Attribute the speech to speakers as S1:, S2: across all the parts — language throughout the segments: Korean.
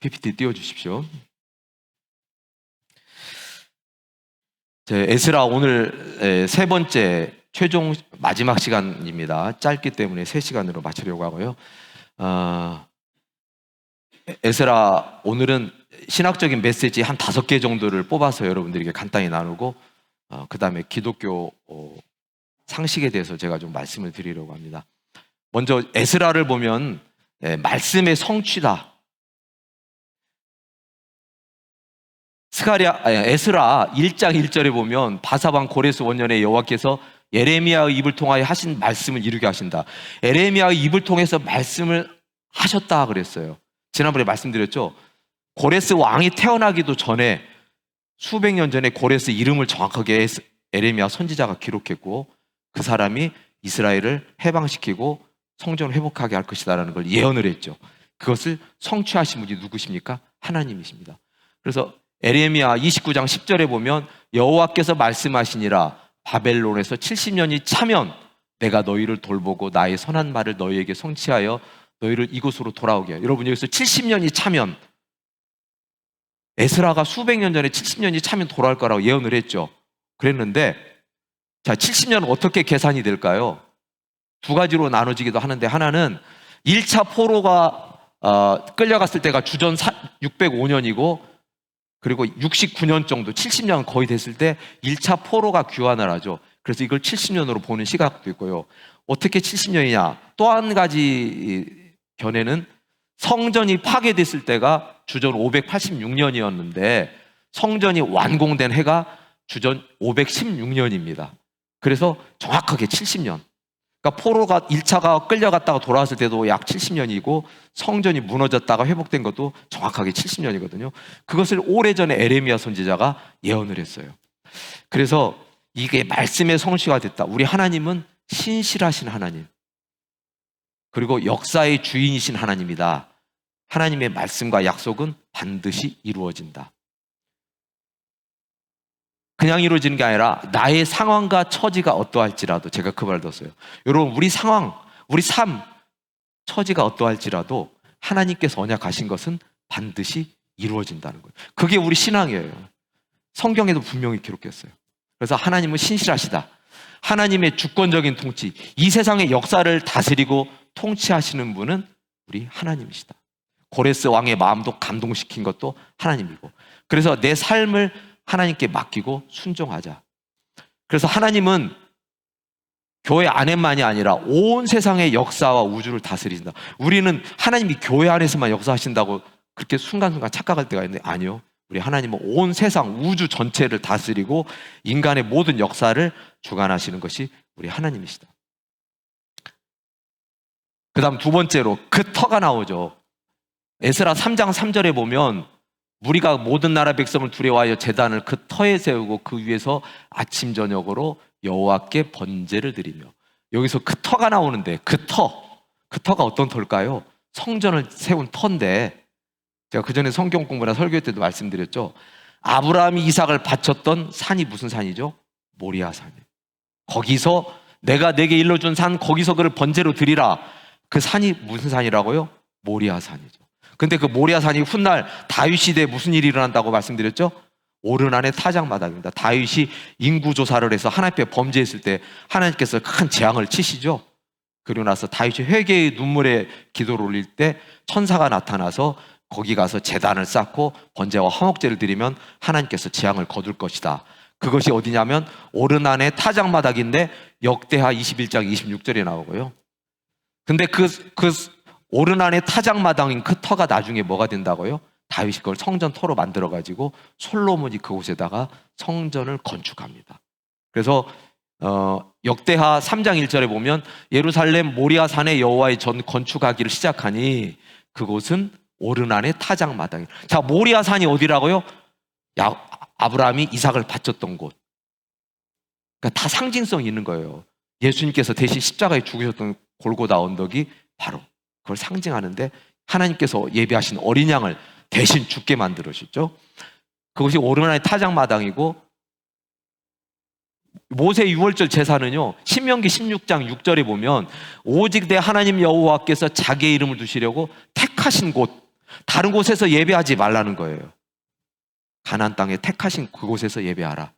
S1: PPT 띄워주십시오. 에스라 오늘 세 번째 최종 마지막 시간입니다. 짧기 때문에 3시간으로 마치려고 하고요. 에스라 오늘은 신학적인 메시지 한 5개 정도를 뽑아서 여러분들에게 간단히 나누고 그 다음에 기독교 상식에 대해서 제가 좀 말씀을 드리려고 합니다. 먼저 에스라를 보면 말씀의 성취다. 에스라 1장 1절에 보면 바사왕 고레스 원년에 여호와께서 예레미야의 입을 통하여 하신 말씀을 이루게 하신다. 예레미야의 입을 통해서 말씀을 하셨다 그랬어요. 지난번에 말씀드렸죠. 고레스 왕이 태어나기도 전에 수백 년 전에 고레스 이름을 정확하게 예레미야 선지자가 기록했고 그 사람이 이스라엘을 해방시키고 성전을 회복하게 할 것이다라는 걸 예언을 했죠. 그것을 성취하신 분이 누구십니까? 하나님이십니다. 그래서 에레미야 29장 10절에 보면 여호와께서 말씀하시니라 바벨론에서 70년이 차면 내가 너희를 돌보고 나의 선한 말을 너희에게 성취하여 너희를 이곳으로 돌아오게. 여러분 여기서 70년이 차면 에스라가 수백 년 전에 70년이 차면 돌아올 거라고 예언을 했죠. 그랬는데 자 70년은 어떻게 계산이 될까요? 두 가지로 나눠지기도 하는데 하나는 1차 포로가 끌려갔을 때가 주전 605년이고 그리고 69년 정도 70년 거의 됐을 때 1차 포로가 귀환을 하죠. 그래서 이걸 70년으로 보는 시각도 있고요. 어떻게 70년이냐? 또 한 가지 견해는 성전이 파괴됐을 때가 주전 586년이었는데 성전이 완공된 해가 주전 516년입니다. 그래서 정확하게 70년. 그러니까 포로가 1차가 끌려갔다가 돌아왔을 때도 약 70년이고 성전이 무너졌다가 회복된 것도 정확하게 70년이거든요. 그것을 오래전에 에레미야 선지자가 예언을 했어요. 그래서 이게 말씀의 성취가 됐다. 우리 하나님은 신실하신 하나님, 그리고 역사의 주인이신 하나님이다. 하나님의 말씀과 약속은 반드시 이루어진다. 그냥 이루어지는 게 아니라 나의 상황과 처지가 어떠할지라도, 제가 그 말을 넣었어요. 여러분 우리 상황, 우리 삶, 처지가 어떠할지라도 하나님께서 언약하신 것은 반드시 이루어진다는 거예요. 그게 우리 신앙이에요. 성경에도 분명히 기록했어요. 그래서 하나님은 신실하시다. 하나님의 주권적인 통치, 이 세상의 역사를 다스리고 통치하시는 분은 우리 하나님이시다. 고레스 왕의 마음도 감동시킨 것도 하나님이고, 그래서 내 삶을 하나님께 맡기고 순종하자. 그래서 하나님은 교회 안에만이 아니라 온 세상의 역사와 우주를 다스리신다. 우리는 하나님이 교회 안에서만 역사하신다고 그렇게 순간순간 착각할 때가 있는데 아니요. 우리 하나님은 온 세상 우주 전체를 다스리고 인간의 모든 역사를 주관하시는 것이 우리 하나님이시다. 그 다음 두 번째로 그 터가 나오죠. 에스라 3장 3절에 보면 무리가 모든 나라 백성을 두려워하여 제단을 그 터에 세우고 그 위에서 아침 저녁으로 여호와께 번제를 드리며, 여기서 그 터가 나오는데 그 터가 어떤 터일까요? 성전을 세운 터인데, 제가 그전에 성경 공부나 설교 때도 말씀드렸죠. 아브라함이 이삭을 바쳤던 산이 무슨 산이죠? 모리아산이에요. 거기서 내가 내게 일러준 산, 거기서 그를 번제로 드리라. 그 산이 무슨 산이라고요? 모리아산이죠. 근데 그 모리아산이 훗날 다윗 시대에 무슨 일이 일어난다고 말씀드렸죠? 오르난의 타작마당입니다. 다윗이 인구조사를 해서 하나님 앞에 범죄했을 때 하나님께서 큰 재앙을 치시죠. 그리고 나서 다윗이 회개의 눈물에 기도를 올릴 때 천사가 나타나서 거기 가서 제단을 쌓고 번제와 화목제를 드리면 하나님께서 재앙을 거둘 것이다. 그것이 어디냐면 오르난의 타작마당인데 역대하 21장 26절에 나오고요. 근데 그 오르난의 타작마당인 그 터가 나중에 뭐가 된다고요? 다윗이 그걸 성전 터로 만들어가지고 솔로몬이 그곳에다가 성전을 건축합니다. 그래서 역대하 3장 1절에 보면 예루살렘 모리아산에 여호와의 전 건축하기를 시작하니 그곳은 오르난의 타작마당이에요. 자, 모리아산이 어디라고요? 아브라함이 이삭을 바쳤던 곳. 그러니까 다 상징성이 있는 거예요. 예수님께서 대신 십자가에 죽으셨던 골고다 언덕이 바로 그걸 상징하는데 하나님께서 예비하신 어린 양을 대신 죽게 만들으셨죠. 그것이 오르난의 타작마당이고, 모세 유월절 제사는요 신명기 16장 6절에 보면 오직 내 하나님 여호와께서 자기의 이름을 두시려고 택하신 곳, 다른 곳에서 예배하지 말라는 거예요. 가나안 땅에 택하신 그곳에서 예배하라.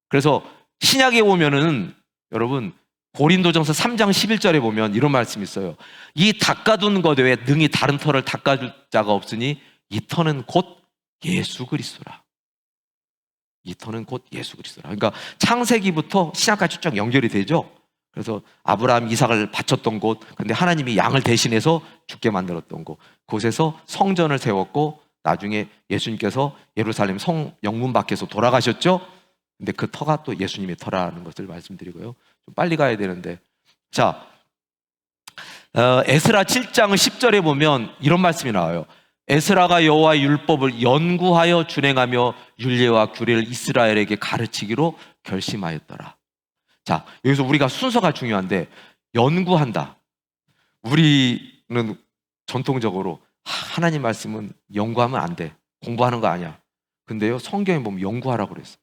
S1: 그래서 신약에 오면은 여러분 고린도전서 3장 11절에 보면 이런 말씀이 있어요. 이 닦아둔 것 외에 능히 다른 터를 닦아줄 자가 없으니 이 터는 곧 예수 그리스도라. 이 터는 곧 예수 그리스도라. 그러니까 창세기부터 신약까지 쭉 연결이 되죠. 그래서 아브라함 이삭을 바쳤던 곳, 근데 하나님이 양을 대신해서 죽게 만들었던 곳, 그곳에서 성전을 세웠고 나중에 예수님께서 예루살렘 성 영문 밖에서 돌아가셨죠. 근데 그 터가 또 예수님의 터라는 것을 말씀드리고요. 좀 빨리 가야 되는데, 자, 에스라 7장 10절에 보면 이런 말씀이 나와요. 에스라가 여호와의 율법을 연구하여 준행하며 율례와 규례를 이스라엘에게 가르치기로 결심하였더라. 자, 여기서 우리가 순서가 중요한데, 연구한다. 우리는 전통적으로 하나님 말씀은 연구하면 안 돼. 공부하는 거 아니야. 근데요, 성경에 보면 연구하라고 그랬어.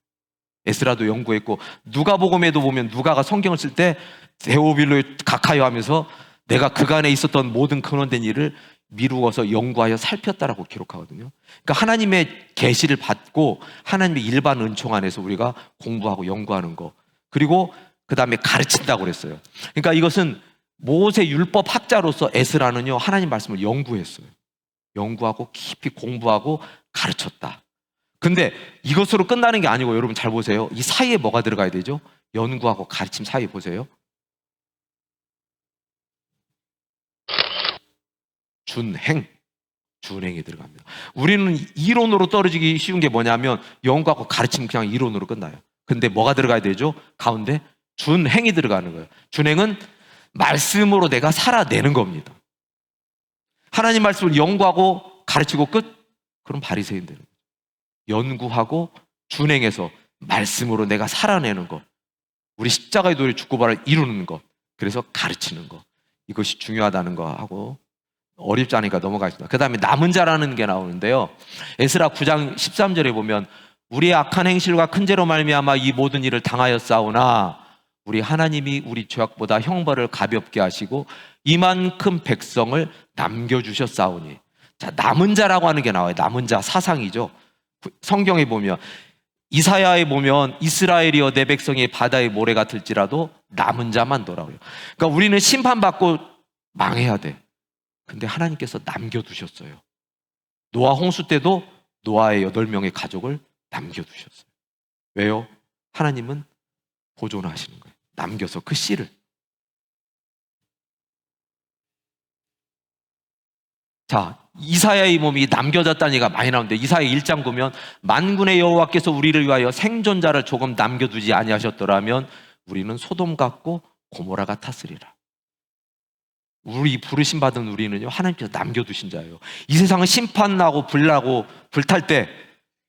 S1: 에스라도 연구했고, 누가복음에도 보면 누가가 성경을 쓸 때 데오빌로에 각하여 하면서 내가 그간에 있었던 모든 근원된 일을 미루어서 연구하여 살폈다라고 기록하거든요. 그러니까 하나님의 계시를 받고 하나님의 일반 은총 안에서 우리가 공부하고 연구하는 거, 그리고 그 다음에 가르친다고 그랬어요. 그러니까 이것은 모세 율법 학자로서 에스라는요, 하나님 말씀을 연구했어요. 연구하고 깊이 공부하고 가르쳤다. 근데 이것으로 끝나는 게 아니고, 여러분 잘 보세요. 이 사이에 뭐가 들어가야 되죠? 연구하고 가르침 사이에 보세요. 준행이 들어갑니다. 우리는 이론으로 떨어지기 쉬운 게 뭐냐면 연구하고 가르치면 그냥 이론으로 끝나요. 근데 뭐가 들어가야 되죠? 가운데 준행이 들어가는 거예요. 준행은 말씀으로 내가 살아내는 겁니다. 하나님 말씀을 연구하고 가르치고 끝? 그럼 바리새인 되는 거예요. 연구하고 준행해서 말씀으로 내가 살아내는 것, 우리 십자가의 도리 죽고발을 이루는 것, 그래서 가르치는 것, 이것이 중요하다는 거 하고, 어렵지 않으니까 넘어가겠습니다. 그 다음에 남은 자라는 게 나오는데요, 에스라 9장 13절에 보면 우리의 악한 행실과 큰 죄로 말미암아 이 모든 일을 당하였사오나 우리 하나님이 우리 죄악보다 형벌을 가볍게 하시고 이만큼 백성을 남겨주셨사오니. 자, 남은 자라고 하는 게 나와요. 남은 자, 사상이죠. 성경에 보면 이사야에 보면 이스라엘이여 내 백성이 바다의 모래 같을지라도 남은 자만 돌아오요. 그러니까 우리는 심판받고 망해야 돼. 근데 하나님께서 남겨두셨어요. 노아 홍수 때도 노아의 8명의 가족을 남겨두셨어요. 왜요? 하나님은 보존하시는 거예요. 남겨서 그 씨를. 자, 이사야의 몸이 남겨졌다는 얘기가 많이 나오는데, 이사야 1장 보면 만군의 여호와께서 우리를 위하여 생존자를 조금 남겨두지 아니하셨더라면 우리는 소돔 같고 고모라 같았으리라. 우리 부르심 받은 우리는요, 하나님께서 남겨두신 자예요. 이 세상은 심판나고 불나고 불탈 때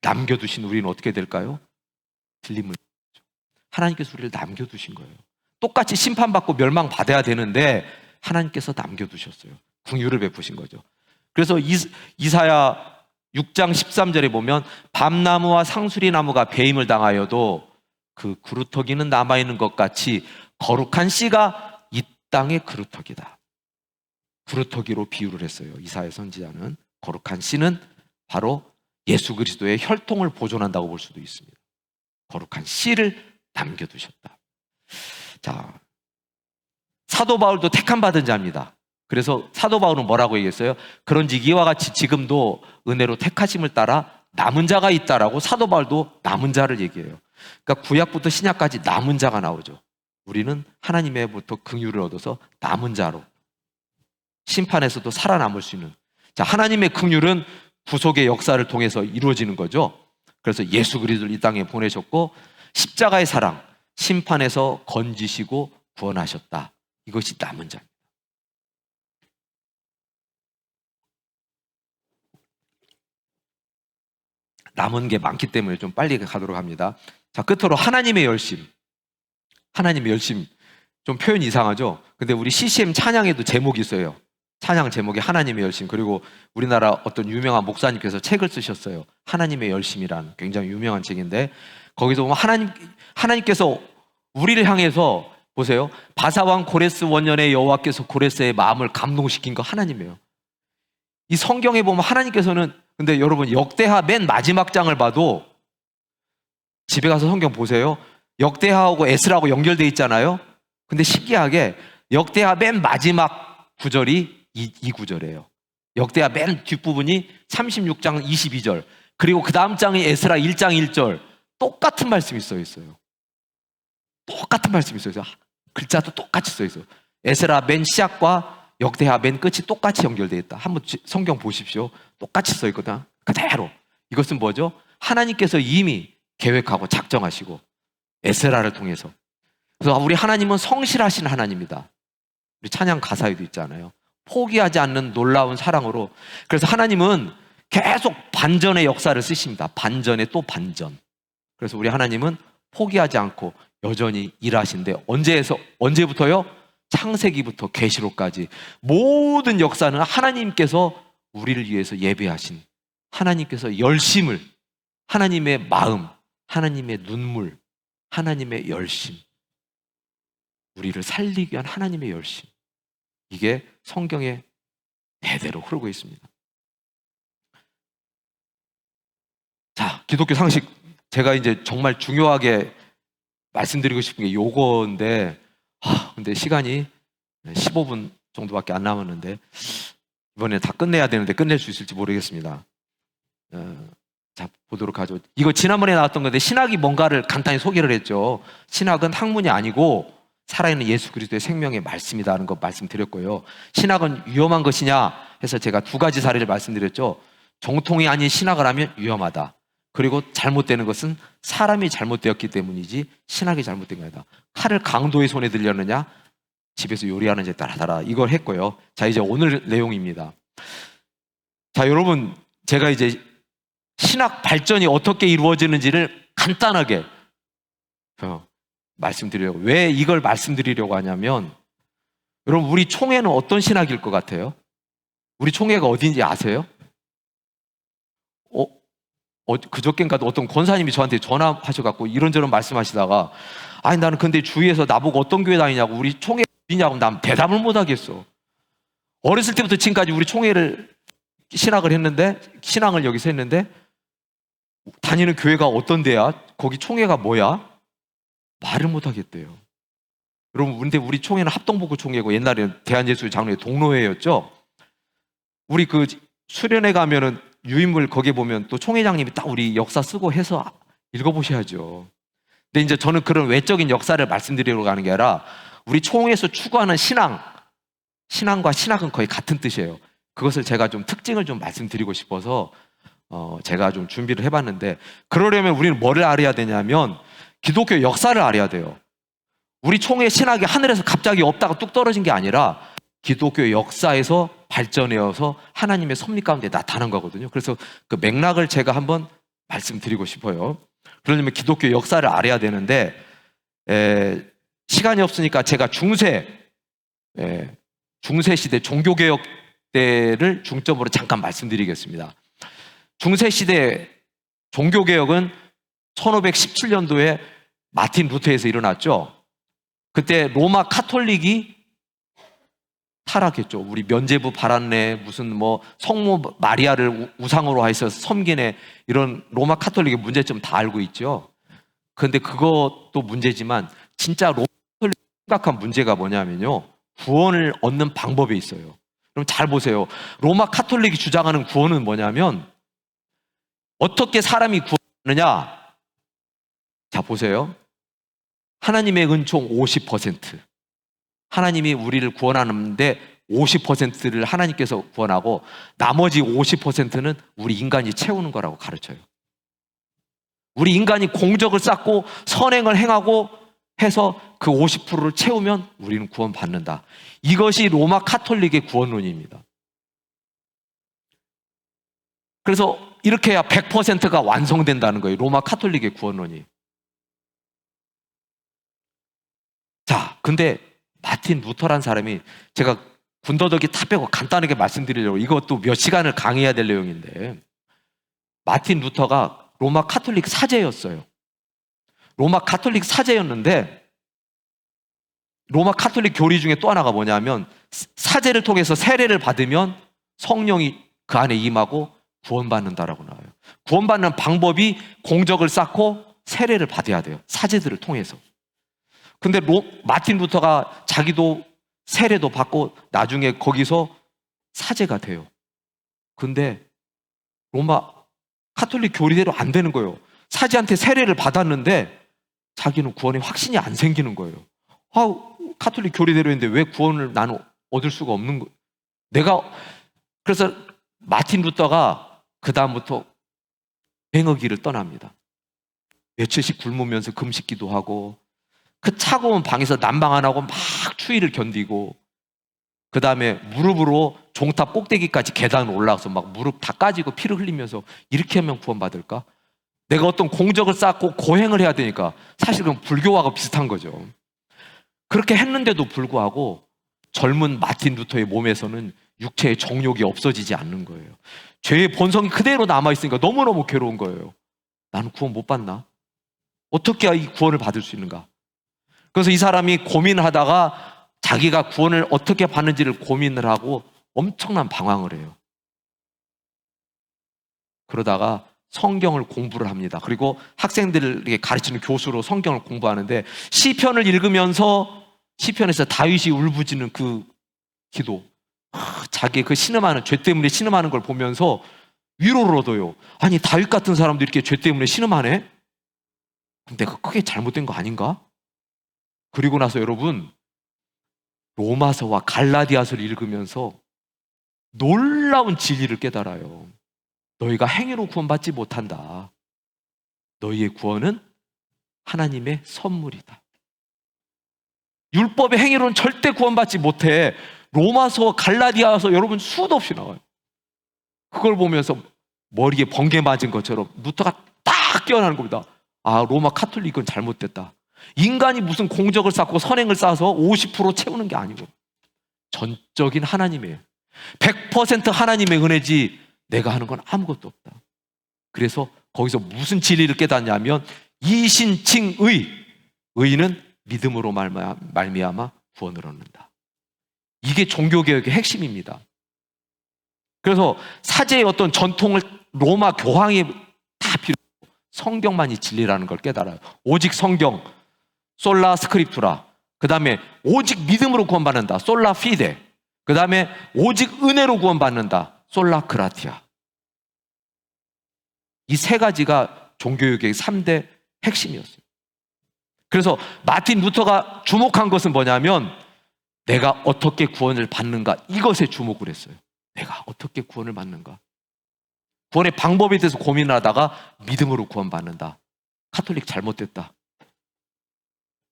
S1: 남겨두신 우리는 어떻게 될까요? 들림을. 하나님께서 우리를 남겨두신 거예요. 똑같이 심판받고 멸망받아야 되는데 하나님께서 남겨두셨어요. 긍휼을 베푸신 거죠. 그래서 이사야 6장 13절에 보면 밤나무와 상수리나무가 배임을 당하여도 그 그루터기는 남아있는 것 같이 거룩한 씨가 이 땅의 그루터기다. 그루터기로 비유를 했어요. 이사야 선지자는. 거룩한 씨는 바로 예수 그리스도의 혈통을 보존한다고 볼 수도 있습니다. 거룩한 씨를 남겨두셨다. 자, 사도 바울도 택함 받은 자입니다. 그래서 사도 바울은 뭐라고 얘기했어요? 그런즉 이와 같이 지금도 은혜로 택하심을 따라 남은 자가 있다라고 사도 바울도 남은 자를 얘기해요. 그러니까 구약부터 신약까지 남은 자가 나오죠. 우리는 하나님의부터 긍휼을 얻어서 남은 자로 심판에서도 살아남을 수 있는. 자, 하나님의 긍휼은 구속의 역사를 통해서 이루어지는 거죠. 그래서 예수 그리스도를 이 땅에 보내셨고 십자가의 사랑, 심판에서 건지시고 구원하셨다. 이것이 남은 자입니다. 남은 게 많기 때문에 좀 빨리 가도록 합니다. 자, 끝으로 하나님의 열심. 하나님의 열심. 좀 표현이 이상하죠? 근데 우리 CCM 찬양에도 제목이 있어요. 찬양 제목이 하나님의 열심. 그리고 우리나라 어떤 유명한 목사님께서 책을 쓰셨어요. 하나님의 열심이라는 굉장히 유명한 책인데, 거기서 보면 하나님께서 우리를 향해서 보세요. 바사왕 고레스 원년의 여호와께서 고레스의 마음을 감동시킨 거 하나님이에요. 이 성경에 보면 하나님께서는, 근데 여러분 역대하 맨 마지막 장을 봐도, 집에 가서 성경 보세요. 역대하하고 에스라하고 연결되어 있잖아요. 근데 신기하게 역대하 맨 마지막 구절이 이 구절이에요. 역대하 맨 뒷부분이 36장 22절, 그리고 그 다음 장이 에스라 1장 1절, 똑같은 말씀이 써 있어요. 똑같은 말씀이 써 있어요. 글자도 똑같이 써 있어요. 에스라 맨 시작과 역대하 맨 끝이 똑같이 연결되어 있다. 한번 성경 보십시오. 똑같이 써 있거든. 그대로. 이것은 뭐죠? 하나님께서 이미 계획하고 작정하시고 에스라를 통해서. 그래서 우리 하나님은 성실하신 하나님이다. 우리 찬양 가사에도 있잖아요. 포기하지 않는 놀라운 사랑으로. 그래서 하나님은 계속 반전의 역사를 쓰십니다. 반전에 또 반전. 그래서 우리 하나님은 포기하지 않고 여전히 일하신데, 언제부터요? 창세기부터 계시록까지 모든 역사는 하나님께서 우리를 위해서 예배하신, 하나님께서 열심을, 하나님의 마음, 하나님의 눈물, 하나님의 열심, 우리를 살리기 위한 하나님의 열심, 이게 성경에 대대로 흐르고 있습니다. 자, 기독교 상식, 제가 이제 정말 중요하게 말씀드리고 싶은 게 요거인데, 근데 시간이 15분 정도밖에 안 남았는데 이번에 다 끝내야 되는데 끝낼 수 있을지 모르겠습니다. 자, 보도록 하죠. 이거 지난번에 나왔던 건데, 신학이 뭔가를 간단히 소개를 했죠. 신학은 학문이 아니고 살아있는 예수 그리스도의 생명의 말씀이다 하는 거 말씀드렸고요. 신학은 위험한 것이냐 해서 제가 두 가지 사례를 말씀드렸죠. 정통이 아닌 신학을 하면 위험하다. 그리고 잘못되는 것은 사람이 잘못되었기 때문이지 신학이 잘못된 거다. 칼을 강도의 손에 들려느냐, 집에서 요리하는 데 따라다라. 이걸 했고요. 자, 이제 오늘 내용입니다. 자, 여러분, 제가 이제 신학 발전이 어떻게 이루어지는지를 간단하게 말씀드리려고. 왜 이걸 말씀드리려고 하냐면, 여러분, 우리 총회는 어떤 신학일 것 같아요? 우리 총회가 어딘지 아세요? 그저께인가도 어떤 권사님이 저한테 전화하셔갖고 이런저런 말씀하시다가, 아니 나는 근데 주위에서 나보고 어떤 교회 다니냐고, 우리 총회 어디냐고, 난 대답을 못 하겠어. 어렸을 때부터 지금까지 우리 총회를 신학을 여기서 했는데, 다니는 교회가 어떤 데야? 거기 총회가 뭐야? 말을 못 하겠대요. 여러분, 근데 우리 총회는 합동복구 총회고 옛날에는 대한예수교 장로회 동로회였죠. 우리 그 수련회 가면은 유인물 거기에 보면 또 총회장님이 딱 우리 역사 쓰고 해서 읽어보셔야죠. 근데 이제 저는 그런 외적인 역사를 말씀드리려고 하는 게 아니라, 우리 총회에서 추구하는 신앙과 신학은 거의 같은 뜻이에요. 그것을 제가 좀 특징을 좀 말씀드리고 싶어서 제가 좀 준비를 해봤는데, 그러려면 우리는 뭐를 알아야 되냐면 기독교 역사를 알아야 돼요. 우리 총회 신학이 하늘에서 갑자기 없다가 뚝 떨어진 게 아니라 기독교 역사에서 발전해서 하나님의 섭리 가운데 나타난 거거든요. 그래서 그 맥락을 제가 한번 말씀드리고 싶어요. 그러려면 기독교 역사를 알아야 되는데, 시간이 없으니까 제가 중세 시대 종교개혁 때를 중점으로 잠깐 말씀드리겠습니다. 중세 시대 종교개혁은 1517년도에 마틴 루터에서 일어났죠. 그때 로마 카톨릭이 타락했죠. 우리 면제부 바란네, 무슨 뭐 성모 마리아를 우상으로 해서 섬기네, 이런 로마 카톨릭의 문제점 다 알고 있죠. 그런데 그것도 문제지만 진짜 로마 카톨릭 심각한 문제가 뭐냐면요, 구원을 얻는 방법에 있어요. 그럼 잘 보세요. 로마 카톨릭이 주장하는 구원은 뭐냐면, 어떻게 사람이 구원하느냐? 자, 보세요. 하나님의 은총 50%. 하나님이 우리를 구원하는데 50%를 하나님께서 구원하고 나머지 50%는 우리 인간이 채우는 거라고 가르쳐요. 우리 인간이 공적을 쌓고 선행을 행하고 해서 그 50%를 채우면 우리는 구원받는다. 이것이 로마 카톨릭의 구원론입니다. 그래서 이렇게 해야 100%가 완성된다는 거예요. 로마 카톨릭의 구원론이. 자, 근데 마틴 루터란 사람이, 제가 군더더기 다 빼고 간단하게 말씀드리려고, 이것도 몇 시간을 강의해야 될 내용인데, 마틴 루터가 로마 카톨릭 사제였어요. 로마 카톨릭 사제였는데, 로마 카톨릭 교리 중에 또 하나가 뭐냐면, 사제를 통해서 세례를 받으면 성령이 그 안에 임하고 구원받는다라고 나와요. 구원받는 방법이 공적을 쌓고 세례를 받아야 돼요. 사제들을 통해서. 근데 마틴 루터가 자기도 세례도 받고 나중에 거기서 사제가 돼요. 근데 로마 카톨릭 교리대로 안 되는 거예요. 사제한테 세례를 받았는데 자기는 구원에 확신이 안 생기는 거예요. 카톨릭 교리대로 했는데 왜 구원을 나는 얻을 수가 없는 거예요. 그래서 마틴 루터가 그 다음부터 뱅어기를 떠납니다. 며칠씩 굶으면서 금식 기도하고 그 차가운 방에서 난방 안 하고 막 추위를 견디고 그 다음에 무릎으로 종탑 꼭대기까지 계단을 올라가서 막 무릎 다 까지고 피를 흘리면서 이렇게 하면 구원받을까? 내가 어떤 공적을 쌓고 고행을 해야 되니까 사실은 불교하고 비슷한 거죠. 그렇게 했는데도 불구하고 젊은 마틴 루터의 몸에서는 육체의 정욕이 없어지지 않는 거예요. 죄의 본성이 그대로 남아있으니까 너무너무 괴로운 거예요. 나는 구원 못 받나? 어떻게 이 구원을 받을 수 있는가? 그래서 이 사람이 고민하다가 자기가 구원을 어떻게 받는지를 고민을 하고 엄청난 방황을 해요. 그러다가 성경을 공부를 합니다. 그리고 학생들에게 가르치는 교수로 성경을 공부하는데 시편을 읽으면서 시편에서 다윗이 울부짖는 그 기도, 자기 그 신음하는, 죄 때문에 신음하는 걸 보면서 위로를 얻어요. 아니, 다윗 같은 사람도 이렇게 죄 때문에 신음하네? 그럼 내가 크게 잘못된 거 아닌가? 그리고 나서 여러분, 로마서와 갈라디아서를 읽으면서 놀라운 진리를 깨달아요. 너희가 행위로 구원받지 못한다. 너희의 구원은 하나님의 선물이다. 율법의 행위로는 절대 구원받지 못해. 로마서, 갈라디아서 여러분 수도 없이 나와요. 그걸 보면서 머리에 번개 맞은 것처럼 루터가 딱 깨어나는 겁니다. 로마 카톨릭은 잘못됐다. 인간이 무슨 공적을 쌓고 선행을 쌓아서 50% 채우는 게 아니고 전적인 하나님이에요. 100% 하나님의 은혜지 내가 하는 건 아무것도 없다. 그래서 거기서 무슨 진리를 깨닫냐면 이신칭의, 의는 믿음으로 말미암아 구원을 얻는다. 이게 종교개혁의 핵심입니다. 그래서 사제의 어떤 전통을 로마 교황이 다 필요 없고 성경만이 진리라는 걸 깨달아요. 오직 성경, 솔라 스크립투라. 그 다음에 오직 믿음으로 구원받는다, 솔라 피데. 그 다음에 오직 은혜로 구원받는다, 솔라 그라티아. 이 세 가지가 종교개혁의 3대 핵심이었어요. 그래서 마틴 루터가 주목한 것은 뭐냐면 내가 어떻게 구원을 받는가, 이것에 주목을 했어요. 내가 어떻게 구원을 받는가. 구원의 방법에 대해서 고민을 하다가 믿음으로 구원받는다. 카톨릭 잘못됐다.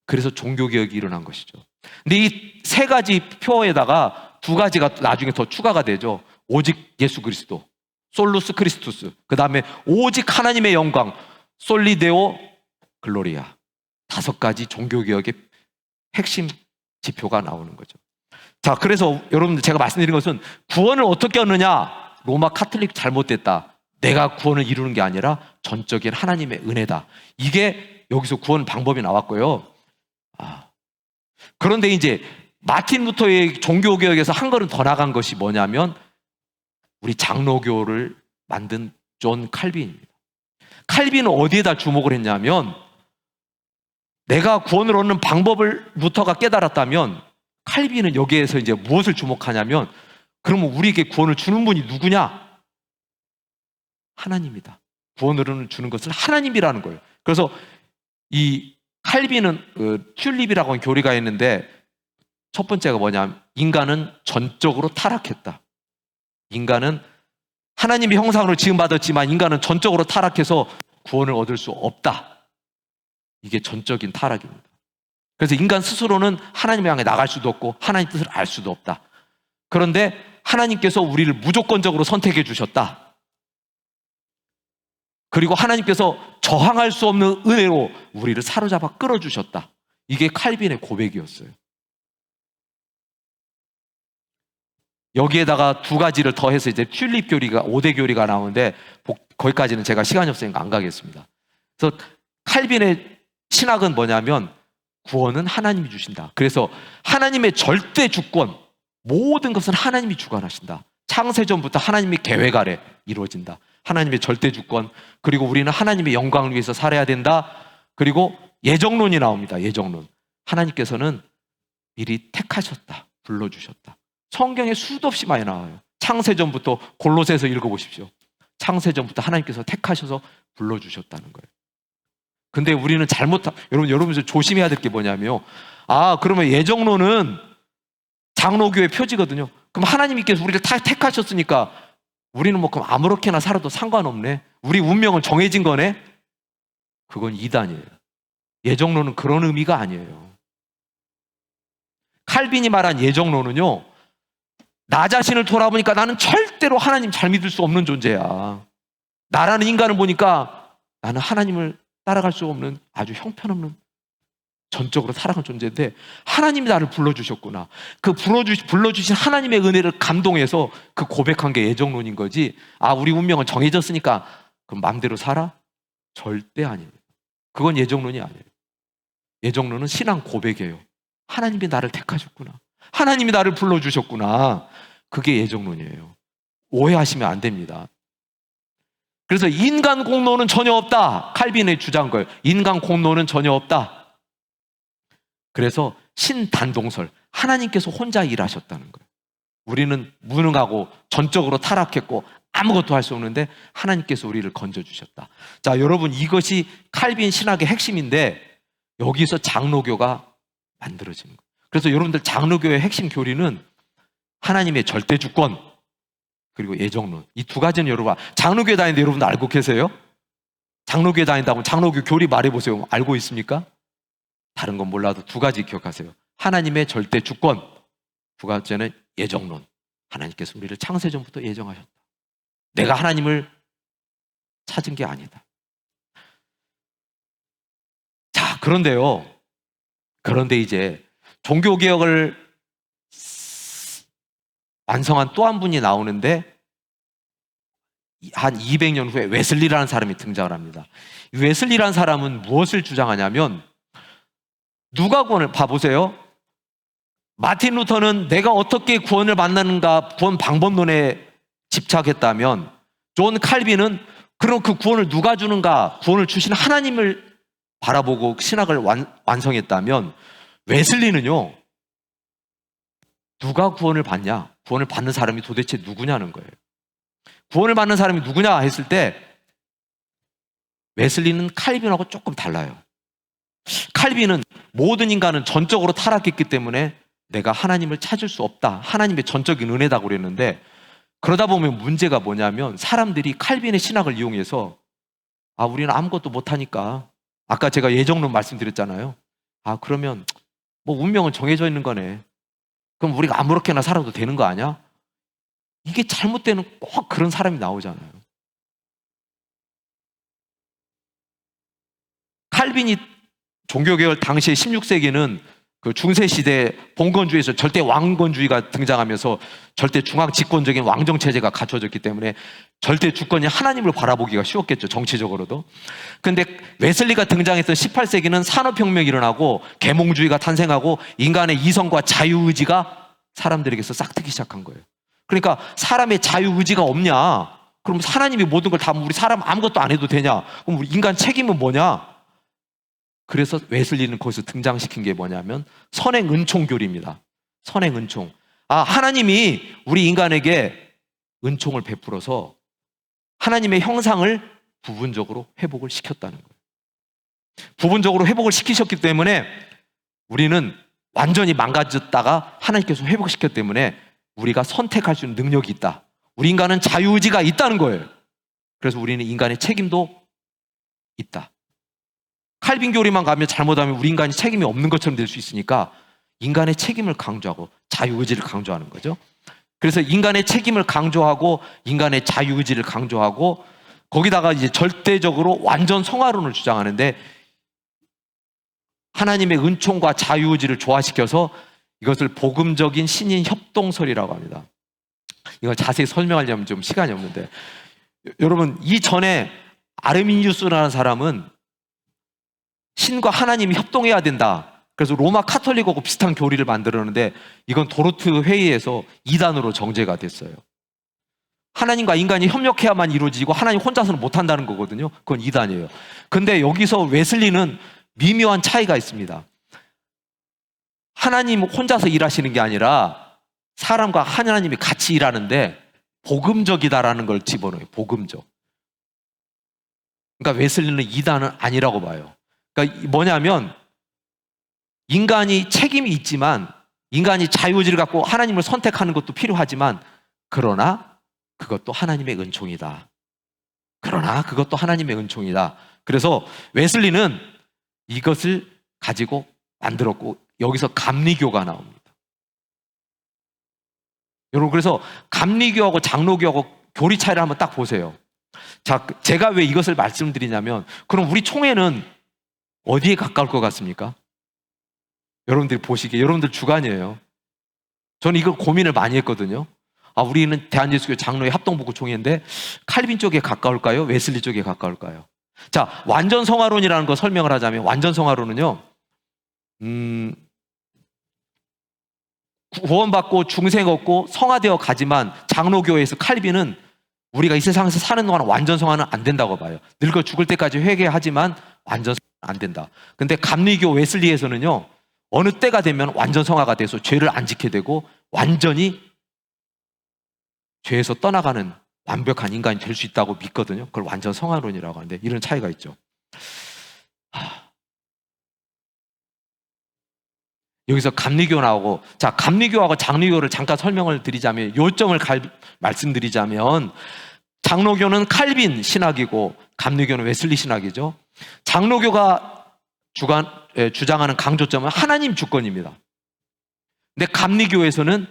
S1: 그래서 종교개혁이 일어난 것이죠. 근데 이 세 가지 표에다가 두 가지가 나중에 더 추가가 되죠. 오직 예수 그리스도, 솔루스 크리스투스. 그 다음에 오직 하나님의 영광, 솔리데오 글로리아. 5가지 종교개혁의 핵심 지표가 나오는 거죠. 자, 그래서 여러분들 제가 말씀드린 것은 구원을 어떻게 얻느냐? 로마 카톨릭 잘못됐다. 내가 구원을 이루는 게 아니라 전적인 하나님의 은혜다. 이게 여기서 구원 방법이 나왔고요. 그런데 이제 마틴 루터의 종교개혁에서 한 걸음 더 나간 것이 뭐냐면 우리 장로교를 만든 존 칼빈입니다. 칼빈은 어디에다 주목을 했냐면 내가 구원을 얻는 방법을 루터가 깨달았다면 칼빈은 여기에서 이제 무엇을 주목하냐면 그러면 우리에게 구원을 주는 분이 누구냐? 하나님이다. 구원을 주는 것은 하나님이라는 거예요. 그래서 이 칼빈은 튤립이라고 하는 교리가 있는데 첫 번째가 뭐냐면 인간은 전적으로 타락했다. 인간은 하나님의 형상으로 지음받았지만 인간은 전적으로 타락해서 구원을 얻을 수 없다. 이게 전적인 타락입니다. 그래서 인간 스스로는 하나님을 향해 나갈 수도 없고 하나님 뜻을 알 수도 없다. 그런데 하나님께서 우리를 무조건적으로 선택해 주셨다. 그리고 하나님께서 저항할 수 없는 은혜로 우리를 사로잡아 끌어주셨다. 이게 칼빈의 고백이었어요. 여기에다가 두 가지를 더해서 이제 튤립 교리가 5대 교리가 나오는데 거기까지는 제가 시간이 없으니까 안 가겠습니다. 그래서 칼빈의 신학은 뭐냐면 구원은 하나님이 주신다. 그래서 하나님의 절대 주권, 모든 것은 하나님이 주관하신다. 창세전부터 하나님의 계획 아래 이루어진다. 하나님의 절대 주권, 그리고 우리는 하나님의 영광을 위해서 살아야 된다. 그리고 예정론이 나옵니다. 예정론. 하나님께서는 미리 택하셨다. 불러주셨다. 성경에 수도 없이 많이 나와요. 창세전부터 골로새서 읽어보십시오. 창세전부터 하나님께서 택하셔서 불러주셨다는 거예요. 근데 우리는 여러분 조심해야 될 게 뭐냐면요. 그러면 예정론은 장로교의 표지거든요. 그럼 하나님께서 우리를 다 택하셨으니까 우리는 뭐 그럼 아무렇게나 살아도 상관없네. 우리 운명은 정해진 거네. 그건 이단이에요. 예정론은 그런 의미가 아니에요. 칼빈이 말한 예정론은요, 나 자신을 돌아보니까 나는 절대로 하나님 잘 믿을 수 없는 존재야. 나라는 인간을 보니까 나는 하나님을 따라갈 수 없는 아주 형편없는 전적으로 살아간 존재인데 하나님이 나를 불러주셨구나. 그 불러주신 하나님의 은혜를 감동해서 그 고백한 게 예정론인 거지. 우리 운명은 정해졌으니까 그럼 마음대로 살아? 절대 아니에요. 그건 예정론이 아니에요. 예정론은 신앙 고백이에요. 하나님이 나를 택하셨구나. 하나님이 나를 불러주셨구나. 그게 예정론이에요. 오해하시면 안 됩니다. 그래서 인간 공로는 전혀 없다. 칼빈의 주장한 거예요. 인간 공로는 전혀 없다. 그래서 신단동설, 하나님께서 혼자 일하셨다는 거예요. 우리는 무능하고 전적으로 타락했고 아무것도 할 수 없는데 하나님께서 우리를 건져주셨다. 자, 여러분, 이것이 칼빈 신학의 핵심인데 여기서 장로교가 만들어지는 거예요. 그래서 여러분들 장로교의 핵심 교리는 하나님의 절대 주권 그리고 예정론, 이 두 가지는 여러분, 장로교에 다니는데 여러분들 알고 계세요? 장로교에 다닌다고 장로교 교리 말해보세요. 알고 있습니까? 다른 건 몰라도 두 가지 기억하세요. 하나님의 절대 주권, 두 번째는 예정론. 하나님께서 우리를 창세전부터 예정하셨다. 내가 하나님을 찾은 게 아니다. 자, 그런데 이제 종교개혁을 완성한 또 한 분이 나오는데 한 200년 후에 웨슬리라는 사람이 등장을 합니다. 이 웨슬리라는 사람은 무엇을 주장하냐면, 누가 구원을 봐보세요. 마틴 루터는 내가 어떻게 구원을 만나는가 구원 방법론에 집착했다면, 존 칼빈은 그럼 그 구원을 누가 주는가, 구원을 주신 하나님을 바라보고 신학을 완성했다면, 웨슬리는요, 누가 구원을 받냐, 구원을 받는 사람이 도대체 누구냐는 거예요. 구원을 받는 사람이 누구냐 했을 때 웨슬리는 칼빈하고 조금 달라요. 칼빈은 모든 인간은 전적으로 타락했기 때문에 내가 하나님을 찾을 수 없다, 하나님의 전적인 은혜다고 그랬는데, 그러다 보면 문제가 뭐냐면 사람들이 칼빈의 신학을 이용해서 우리는 아무것도 못하니까, 아까 제가 예정론 말씀드렸잖아요. 그러면 뭐 운명은 정해져 있는 거네, 그럼 우리가 아무렇게나 살아도 되는 거 아니야? 이게 잘못되는 꼭 그런 사람이 나오잖아요. 칼빈이 종교개혁 당시에 16세기는 그 중세시대 봉건주의에서 절대 왕건주의가 등장하면서 절대 중앙 집권적인 왕정체제가 갖춰졌기 때문에 절대 주권이 하나님을 바라보기가 쉬웠겠죠, 정치적으로도. 근데 웨슬리가 등장했던 18세기는 산업혁명이 일어나고 계몽주의가 탄생하고 인간의 이성과 자유의지가 사람들에게서 싹트기 시작한 거예요. 그러니까 사람의 자유의지가 없냐? 그럼 하나님이 모든 걸 다 우리 사람 아무것도 안 해도 되냐? 그럼 우리 인간 책임은 뭐냐? 그래서 웨슬리는 거기서 등장시킨 게 뭐냐면 선행 은총 교리입니다. 선행 은총. 하나님이 우리 인간에게 은총을 베풀어서 하나님의 형상을 부분적으로 회복을 시켰다는 거예요. 부분적으로 회복을 시키셨기 때문에 우리는 완전히 망가졌다가 하나님께서 회복시켰기 때문에 우리가 선택할 수 있는 능력이 있다. 우리 인간은 자유의지가 있다는 거예요. 그래서 우리는 인간의 책임도 있다. 칼빈 교리만 가면 잘못하면 우리 인간이 책임이 없는 것처럼 될 수 있으니까 인간의 책임을 강조하고 자유의지를 강조하는 거죠. 그래서 인간의 책임을 강조하고 인간의 자유의지를 강조하고 거기다가 이제 절대적으로 완전 성화론을 주장하는데, 하나님의 은총과 자유의지를 조화시켜서 이것을 복음적인 신인 협동설이라고 합니다. 이걸 자세히 설명하려면 좀 시간이 없는데, 여러분, 이전에 아르미니우스라는 사람은 신과 하나님이 협동해야 된다, 그래서 로마 카톨릭하고 비슷한 교리를 만들었는데 이건 도르트 회의에서 이단으로 정죄가 됐어요. 하나님과 인간이 협력해야만 이루어지고 하나님 혼자서는 못한다는 거거든요. 그건 이단이에요. 근데 여기서 웨슬리는 미묘한 차이가 있습니다. 하나님 혼자서 일하시는 게 아니라 사람과 하나님이 같이 일하는데 복음적이다라는 걸 집어넣어요. 복음적. 그러니까 웨슬리는 이단은 아니라고 봐요. 그러니까 뭐냐면 인간이 책임이 있지만 인간이 자유의지를 갖고 하나님을 선택하는 것도 필요하지만 그러나 그것도 하나님의 은총이다. 그러나 그것도 하나님의 은총이다. 그래서 웨슬리는 이것을 가지고 만들었고 여기서 감리교가 나옵니다. 여러분 그래서 감리교하고 장로교하고 교리 차이를 한번 딱 보세요. 자, 제가 왜 이것을 말씀드리냐면 그럼 우리 총회는 어디에 가까울 것 같습니까? 여러분들이 보시기에 여러분들 주관이에요. 저는 이걸 고민을 많이 했거든요. 우리는 대한예수교 장로회 합동복구 총회인데 칼빈 쪽에 가까울까요? 웨슬리 쪽에 가까울까요? 자, 완전 성화론이라는 거 설명을 하자면 완전 성화론은요. 구원받고 중생 얻고 성화되어 가지만 장로교회에서 칼빈은 우리가 이 세상에서 사는 동안 완전 성화는 안 된다고 봐요. 늙어 죽을 때까지 회개하지만 완전 성화는 안 된다. 근데 감리교 웨슬리에서는요. 어느 때가 되면 완전 성화가 돼서 죄를 안 지게 되고 완전히 죄에서 떠나가는 완벽한 인간이 될 수 있다고 믿거든요. 그걸 완전 성화론이라고 하는데 이런 차이가 있죠. 여기서 감리교 나오고, 자, 감리교하고 장로교를 잠깐 설명을 드리자면, 요점을 말씀드리자면, 장로교는 칼빈 신학이고, 감리교는 웨슬리 신학이죠. 장로교가 주장하는 강조점은 하나님 주권입니다. 근데 감리교에서는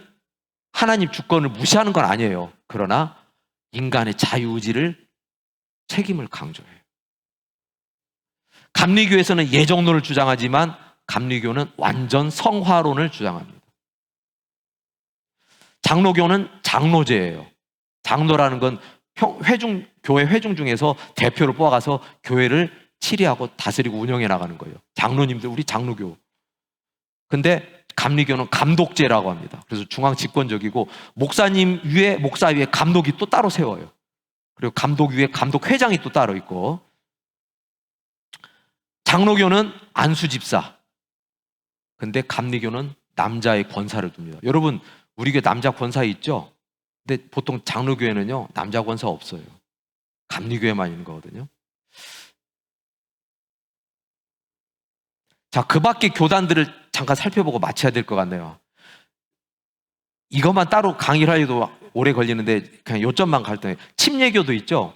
S1: 하나님 주권을 무시하는 건 아니에요. 그러나 인간의 자유의지를 책임을 강조해요. 감리교에서는 예정론을 주장하지만 감리교는 완전 성화론을 주장합니다. 장로교는 장로제예요. 장로라는 건 교회 회중 중에서 대표를 뽑아가서 교회를 치리하고 다스리고 운영해 나가는 거예요. 장로님들, 우리 장로교. 근데 감리교는 감독제라고 합니다. 그래서 중앙 집권적이고 목사님 위에, 목사 위에 감독이 또 따로 세워요. 그리고 감독 위에 감독회장이 또 따로 있고, 장로교는 안수집사. 근데 감리교는 남자의 권사를 둡니다. 여러분, 우리 교회 남자 권사 있죠? 근데 보통 장로교회는요, 남자 권사 없어요. 감리교회만 있는 거거든요. 자, 그 밖에 교단들을 잠깐 살펴보고 마쳐야 될 것 같네요. 이것만 따로 강의를 하려도 오래 걸리는데 그냥 요점만 갈 때, 침례교도 있죠?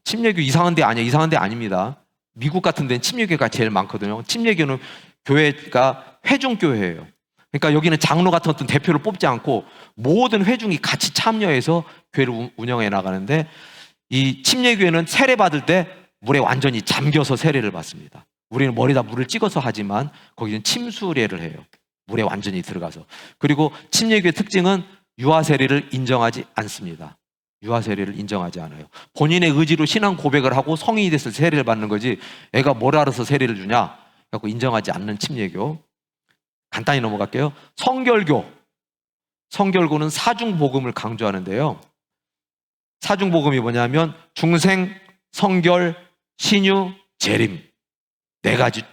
S1: 침례교 이상한 데 아니에요. 이상한 데 아닙니다. 미국 같은 데는 침례교가 제일 많거든요. 침례교는 교회가 회중교회예요. 그러니까 여기는 장로 같은 어떤 대표를 뽑지 않고 모든 회중이 같이 참여해서 교회를 운영해 나가는데, 이 침례교회는 세례 받을 때 물에 완전히 잠겨서 세례를 받습니다. 우리는 머리에다 물을 찍어서 하지만 거기는 침수례를 해요. 물에 완전히 들어가서. 그리고 침례교의 특징은 유아 세례를 인정하지 않습니다. 유아 세례를 인정하지 않아요. 본인의 의지로 신앙 고백을 하고 성인이 돼서 세례를 받는 거지, 애가 뭘 알아서 세례를 주냐? 갖고 인정하지 않는 침례교. 간단히 넘어갈게요. 성결교. 성결교는 사중복음을 강조하는데요. 사중복음이 뭐냐면 중생, 성결, 신유, 재림. 4가지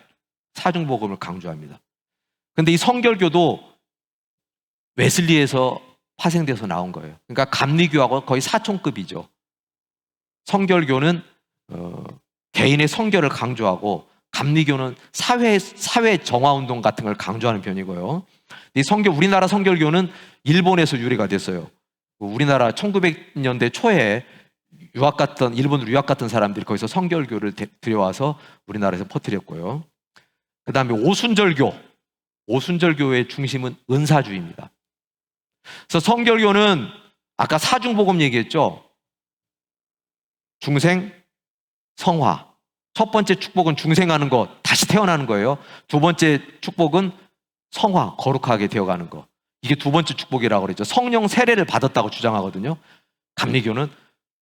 S1: 사중복음을 강조합니다. 근데 이 성결교도 웨슬리에서 파생돼서 나온 거예요. 그러니까 감리교하고 거의 사촌급이죠. 성결교는 개인의 성결을 강조하고, 감리교는 사회 정화운동 같은 걸 강조하는 편이고요. 이 우리나라 성결교는 일본에서 유래가 됐어요. 우리나라 1900년대 초에 일본으로 유학 갔던 사람들이 거기서 성결교를 들여와서 우리나라에서 퍼뜨렸고요. 그 다음에 오순절교의 중심은 은사주의입니다. 그래서 성결교는 아까 사중복음 얘기했죠. 중생, 성화. 첫 번째 축복은 중생하는 것, 다시 태어나는 거예요. 두 번째 축복은 성화, 거룩하게 되어가는 것. 이게 두 번째 축복이라고 그랬죠. 성령 세례를 받았다고 주장하거든요. 감리교는,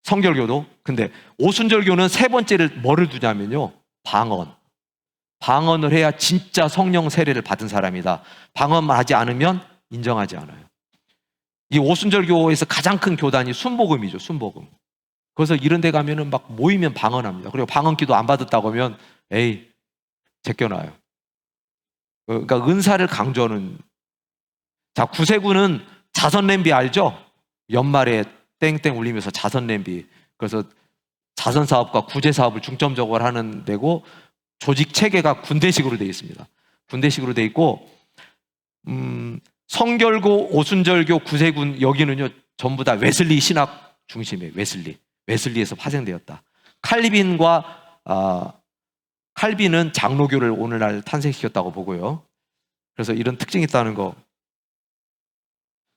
S1: 성결교도. 근데 오순절교는 세 번째를 뭐를 두냐면요, 방언. 방언을 해야 진짜 성령 세례를 받은 사람이다. 방언만 하지 않으면 인정하지 않아요. 이 오순절교에서 가장 큰 교단이 순복음이죠, 순복음. 그래서 이런 데 가면은 막 모이면 방언합니다. 그리고 방언기도 안 받았다고 하면 에이, 제껴놔요. 그러니까 은사를 강조하는. 자, 구세군은 자선 냄비 알죠? 연말에 땡땡 울리면서 자선 냄비. 그래서 자선 사업과 구제 사업을 중점적으로 하는 데고, 조직 체계가 군대식으로 되어 있습니다. 군대식으로 되어 있고, 성결고, 오순절교, 구세군 여기는요 전부 다 웨슬리 신학 중심이에요. 웨슬리에서 파생되었다. 칼빈은 장로교를 오늘날 탄생시켰다고 보고요. 그래서 이런 특징이 있다는 거.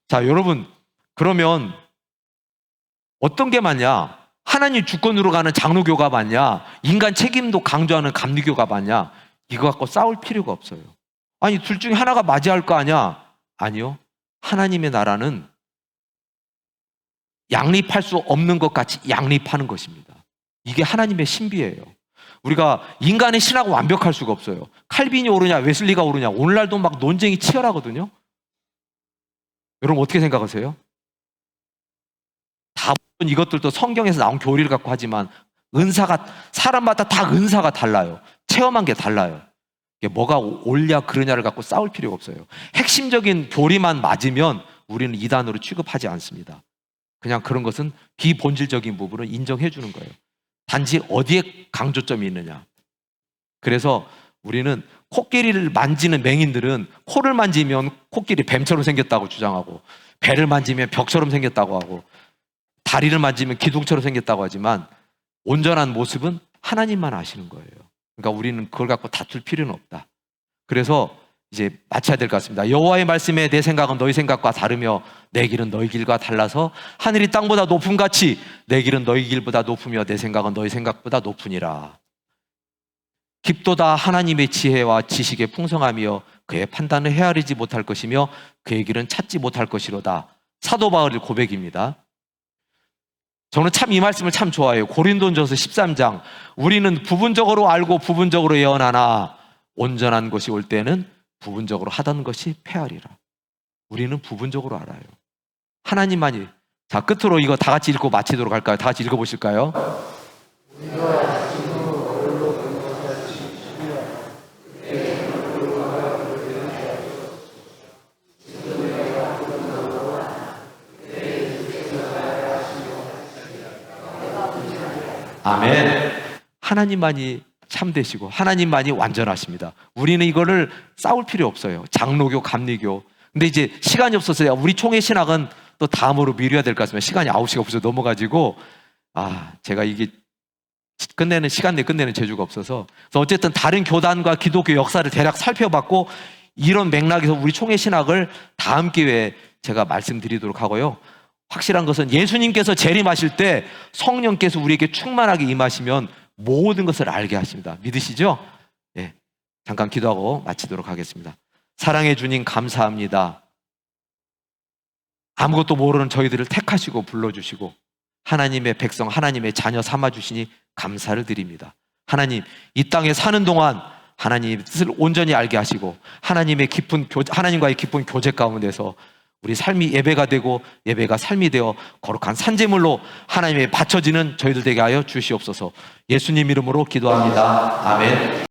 S1: 자, 여러분, 그러면 어떤 게 맞냐? 하나님 주권으로 가는 장로교가 맞냐? 인간 책임도 강조하는 감리교가 맞냐? 이거 갖고 싸울 필요가 없어요. 아니, 둘 중에 하나가 맞이할 거 아니야? 아니요. 하나님의 나라는 양립할 수 없는 것 같이 양립하는 것입니다. 이게 하나님의 신비예요. 우리가 인간의 신하고 완벽할 수가 없어요. 칼빈이 옳으냐, 웨슬리가 옳으냐, 오늘날도 막 논쟁이 치열하거든요. 여러분 어떻게 생각하세요? 다 이것들도 성경에서 나온 교리를 갖고 하지만 은사가, 사람마다 다 은사가 달라요. 체험한 게 달라요. 이게 뭐가 옳냐 그러냐를 갖고 싸울 필요가 없어요. 핵심적인 교리만 맞으면 우리는 이단으로 취급하지 않습니다. 그냥 그런 것은 비본질적인 부분을 인정해 주는 거예요. 단지 어디에 강조점이 있느냐. 그래서 우리는 코끼리를 만지는 맹인들은 코를 만지면 코끼리 뱀처럼 생겼다고 주장하고, 배를 만지면 벽처럼 생겼다고 하고, 다리를 만지면 기둥처럼 생겼다고 하지만 온전한 모습은 하나님만 아시는 거예요. 그러니까 우리는 그걸 갖고 다툴 필요는 없다. 그래서 이제 마쳐야 될 것 같습니다. 여호와의 말씀에 내 생각은 너희 생각과 다르며 내 길은 너희 길과 달라서 하늘이 땅보다 높음 같이 내 길은 너희 길보다 높으며 내 생각은 너희 생각보다 높으니라. 깊도다 하나님의 지혜와 지식의 풍성하며 그의 판단을 헤아리지 못할 것이며 그의 길은 찾지 못할 것이로다. 사도 바울의 고백입니다. 저는 참 이 말씀을 참 좋아해요. 고린도전서 13장. 우리는 부분적으로 알고 부분적으로 예언하나 온전한 것이 올 때는 부분적으로 하던 것이 패하리라. 우리는 부분적으로 알아요. 하나님만이. 자, 끝으로 이거 다 같이 읽고 마치도록 할까요? 다 같이 읽어보실까요? 아멘. 하나님만이 참되시고 하나님만이 완전하십니다. 우리는 이거를 싸울 필요 없어요. 장로교, 감리교. 근데 이제 시간이 없어서요. 우리 총회 신학은 또 다음으로 미뤄야 될 것 같습니다. 시간이 9시가 벌써 넘어가지고 제가 이게 시간 내에 끝내는 재주가 없어서. 그래서 어쨌든 다른 교단과 기독교 역사를 대략 살펴봤고, 이런 맥락에서 우리 총회 신학을 다음 기회에 제가 말씀드리도록 하고요. 확실한 것은 예수님께서 재림하실 때 성령께서 우리에게 충만하게 임하시면 모든 것을 알게 하십니다. 믿으시죠? 네. 잠깐 기도하고 마치도록 하겠습니다. 사랑해 주님 감사합니다. 아무것도 모르는 저희들을 택하시고 불러주시고 하나님의 백성, 하나님의 자녀 삼아주시니 감사를 드립니다. 하나님, 이 땅에 사는 동안 하나님의 뜻을 온전히 알게 하시고 하나님과의 깊은 교제 가운데서 우리 삶이 예배가 되고 예배가 삶이 되어 거룩한 산제물로 하나님의 바쳐지는 저희들 되게 하여 주시옵소서. 예수님 이름으로 기도합니다. 아멘.